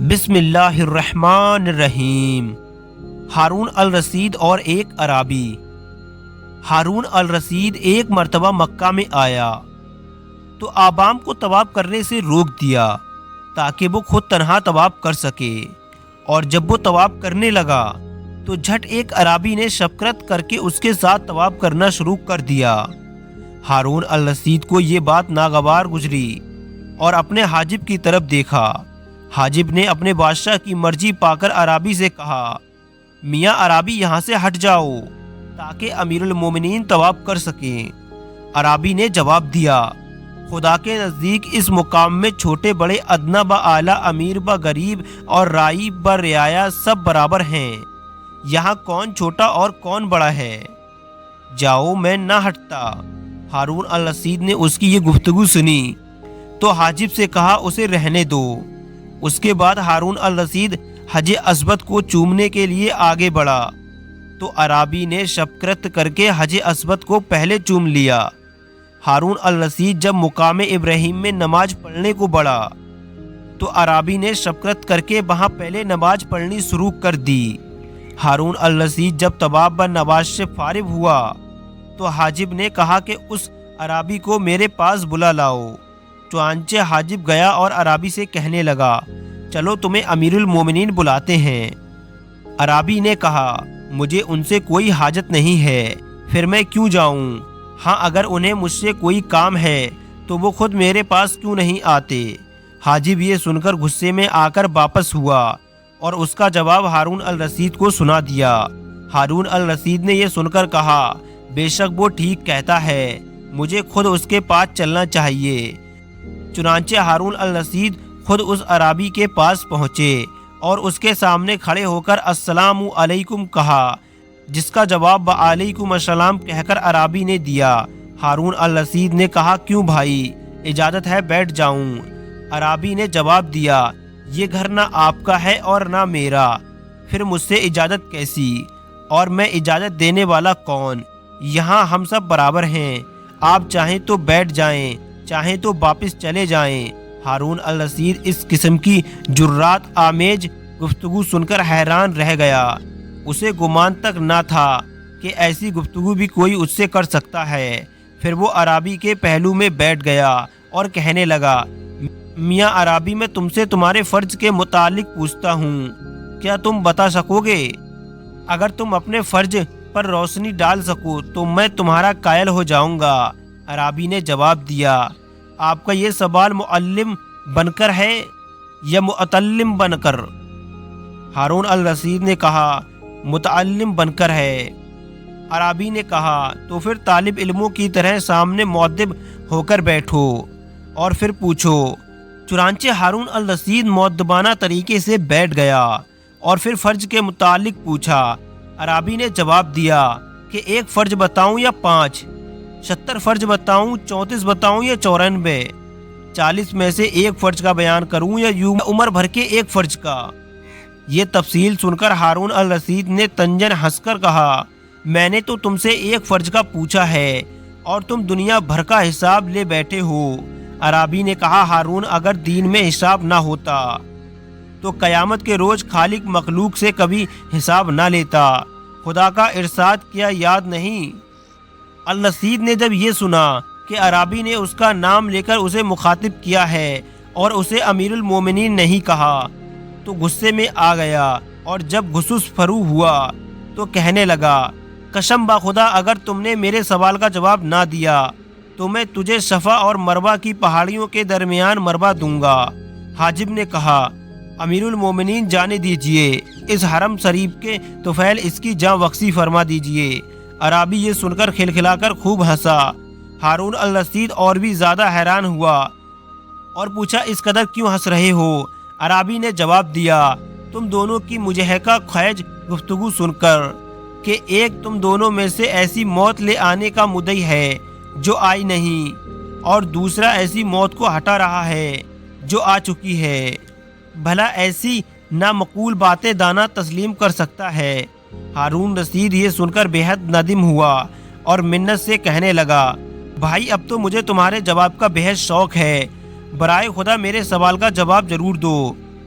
بسم اللہ الرحمن الرحیم۔ ہارون الرشید اور ایک عرابی۔ ہارون الرشید ایک مرتبہ مکہ میں آیا تو عوام کو طواف کرنے سے روک دیا تاکہ وہ خود تنہا طواف کر سکے، اور جب وہ طواف کرنے لگا تو جھٹ ایک عرابی نے شفقت کر کے اس کے ساتھ طواف کرنا شروع کر دیا۔ ہارون الرشید کو یہ بات ناگوار گزری اور اپنے حاجب کی طرف دیکھا۔ حاجب نے اپنے بادشاہ کی مرضی پا کر عرابی سے کہا، میاں عرابی یہاں سے ہٹ جاؤ تاکہ امیر المومنین طواف کر سکیں۔ عرابی نے جواب دیا، خدا کے نزدیک اس مقام میں چھوٹے بڑے، ادنا با اعلیٰ، امیر با غریب اور رائی با رعایا سب برابر ہیں۔ یہاں کون چھوٹا اور کون بڑا ہے؟ جاؤ، میں نہ ہٹتا۔ ہارون الرشید نے اس کی یہ گفتگو سنی تو حاجب سے کہا، اسے رہنے دو۔ اس کے بعد ہارون الرشید حجر اسود کو چومنے کے لیے آگے بڑھا تو عرابی نے شفقت کر کے حجر اسود کو پہلے چوم لیا۔ ہارون الرشید جب مقام ابراہیم میں نماز پڑھنے کو بڑھا تو عرابی نے شفقت کر کے وہاں پہلے نماز پڑھنی شروع کر دی۔ ہارون الرشید جب طواف با نماز سے فارغ ہوا تو حاجب نے کہا کہ اس عرابی کو میرے پاس بلا لاؤ۔ چنانچہ حاجب گیا اور عرابی سے کہنے لگا، چلو تمہیں امیر المومنین بلاتے ہیں۔ عرابی نے کہا، مجھے ان سے کوئی حاجت نہیں ہے، پھر میں کیوں جاؤں؟ ہاں، اگر انہیں مجھ سے کوئی کام ہے تو وہ خود میرے پاس کیوں نہیں آتے؟ حاجب یہ سن کر غصے میں آ کر واپس ہوا اور اس کا جواب ہارون الرشید کو سنا دیا۔ ہارون الرشید نے یہ سن کر کہا، بے شک وہ ٹھیک کہتا ہے، مجھے خود اس کے پاس چلنا چاہیے۔ چنانچہ ہارون الرشید خود اس عرابی کے پاس پہنچے اور اس کے سامنے کھڑے ہو کر السلام علیکم کہا، جس کا جواب وعلیکم السلام کہہ کر عرابی نے دیا۔ ہارون الرشید نے کہا، کیوں بھائی، اجازت ہے بیٹھ جاؤں؟ عرابی نے جواب دیا، یہ گھر نہ آپ کا ہے اور نہ میرا، پھر مجھ سے اجازت کیسی؟ اور میں اجازت دینے والا کون؟ یہاں ہم سب برابر ہیں، آپ چاہیں تو بیٹھ جائیں، چاہیں تو واپس چلے جائیں۔ ہارون الرشید اس قسم کی جرات آمیز گفتگو سن کر حیران رہ گیا۔ اسے گمان تک نہ تھا کہ ایسی گفتگو بھی کوئی اس سے کر سکتا ہے۔ پھر وہ عرابی کے پہلو میں بیٹھ گیا اور کہنے لگا، میاں عرابی، میں تم سے تمہارے فرض کے متعلق پوچھتا ہوں، کیا تم بتا سکو گے؟ اگر تم اپنے فرض پر روشنی ڈال سکو تو میں تمہارا قائل ہو جاؤں گا۔ عرابی نے جواب دیا، آپ کا یہ سوال معلم بن کر ہے یا متعلم بن کر؟ ہارون الرشید نے کہا، متعلم بن کر ہے۔ عرابی نے کہا، تو پھر طالب علموں کی طرح سامنے مؤدب ہو کر بیٹھو اور پھر پوچھو۔ چنانچہ ہارون الرشید مؤدبانہ طریقے سے بیٹھ گیا اور پھر فرض کے متعلق پوچھا۔ عرابی نے جواب دیا کہ ایک فرض بتاؤں یا 5، 70 فرض بتاؤں، 34 بتاؤں یا 94، 40 میں سے ایک فرض کا بیان کروں یا یوں عمر بھر کے ایک فرض کا؟ یہ تفصیل سن کر ہارون الرشید نے تنجن ہنس کر کہا، میں نے تو تم سے ایک فرض کا پوچھا ہے اور تم دنیا بھر کا حساب لے بیٹھے ہو۔ عرابی نے کہا، ہارون، اگر دین میں حساب نہ ہوتا تو قیامت کے روز خالق مخلوق سے کبھی حساب نہ لیتا۔ خدا کا ارشاد کیا یاد نہیں؟ الرشید نے جب یہ سنا کہ عرابی نے اس کا نام لے کر اسے مخاطب کیا ہے اور اسے امیر المومنین نہیں کہا تو غصے میں آ گیا، اور جب غصص فرو ہوا تو کہنے لگا، قسم با خدا، اگر تم نے میرے سوال کا جواب نہ دیا تو میں تجھے صفا اور مروہ کی پہاڑیوں کے درمیان مروا دوں گا۔ حاجب نے کہا، امیر المومنین جانے دیجئے، اس حرم شریف کے طفیل اس کی جاں بخشی فرما دیجئے۔ عرابی یہ سن کر کھلکھلا کر خوب ہنسا۔ ہارون الرشید اور بھی زیادہ حیران ہوا اور پوچھا، اس قدر کیوں ہنس رہے ہو؟ عرابی نے جواب دیا، تم دونوں کی مضحکہ خیز گفتگو سن کر کہ ایک تم دونوں میں سے ایسی موت لے آنے کا مدعی ہے جو آئی نہیں، اور دوسرا ایسی موت کو ہٹا رہا ہے جو آ چکی ہے۔ بھلا ایسی نامعقول باتیں دانا تسلیم کر سکتا ہے؟ ہارون رشید یہ سن کر بے حد ندم ہوا اور منت سے کہنے لگا، بھائی، اب تو مجھے تمہارے جواب کا بے حد شوق ہے، برائے خدا میرے سوال کا جواب ضرور دو۔